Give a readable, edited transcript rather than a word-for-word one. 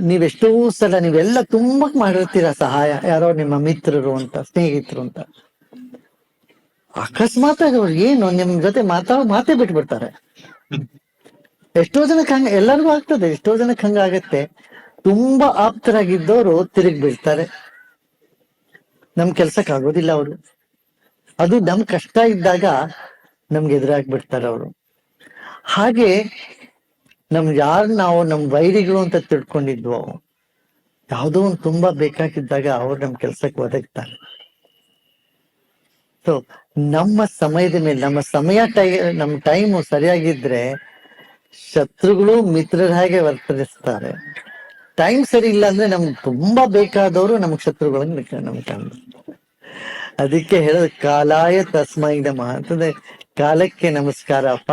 ನೀವೆಷ್ಟೋ ಸಲ ನೀವೆಲ್ಲ ತುಂಬಾ ಮಾಡಿರ್ತೀರ ಸಹಾಯ, ಯಾರೋ ನಿಮ್ಮ ಮಿತ್ರರು ಅಂತ, ಸ್ನೇಹಿತರು ಅಂತ. ಅಕಸ್ಮಾತ್ ಆಗಿ ಅವ್ರು ಏನು ನಿಮ್ ಜೊತೆ ಮಾತೇ ಬಿಟ್ಬಿಡ್ತಾರೆ. ಎಷ್ಟೋ ಜನಕ್ಕೆ ಹಂಗ, ಎಲ್ಲರಿಗೂ ಆಗ್ತದೆ, ಎಷ್ಟೋ ಜನಕ್ಕೆ ಹಂಗ ಆಗತ್ತೆ. ತುಂಬಾ ಆಪ್ತರಾಗಿದ್ದವರು ತಿರುಗಿ ಬೀಳ್ತಾರೆ, ನಮ್ ಕೆಲ್ಸಕ್ಕೆ ಆಗೋದಿಲ್ಲ ಅವರು. ಅದು ನಮ್ ಕಷ್ಟ ಇದ್ದಾಗ ನಮ್ಗೆ ಎದುರಾಗ್ಬಿಡ್ತಾರೆ ಅವರು. ಹಾಗೆ ಯಾರು ನಾವು ನಮ್ ವೈರಿಗಳು ಅಂತ ತಿಳ್ಕೊಂಡಿದ್ವೋ, ಯಾವುದೋ ಒಂದು ತುಂಬಾ ಬೇಕಾಗಿದ್ದಾಗ ಅವ್ರು ನಮ್ ಕೆಲ್ಸಕ್ಕೆ ಒದಗ್ತಾರೆ. ಸೊ ನಮ್ಮ ಸಮಯದ ಮೇಲೆ, ನಮ್ಮ ಟೈಮು ಸರಿಯಾಗಿದ್ರೆ ಶತ್ರುಗಳು ಮಿತ್ರರ ಹಾಗೆ ವರ್ತನಿಸ್ತಾರೆ. ಟೈಮ್ ಸರಿ ಇಲ್ಲ ಅಂದ್ರೆ ನಮ್ಗೆ ತುಂಬಾ ಬೇಕಾದವರು ನಮ್ಗೆ ಶತ್ರುಗಳನ್ನ ನಮ್ಗೆ ಕಾಣ. ಅದಕ್ಕೆ ಹೇಳೋದು ಕಾಲಾಯ ತಸ್ಮೈ ನಮಃ ಅಂತಂದ್ರೆ ಕಾಲಕ್ಕೆ ನಮಸ್ಕಾರ ಅಪ್ಪ.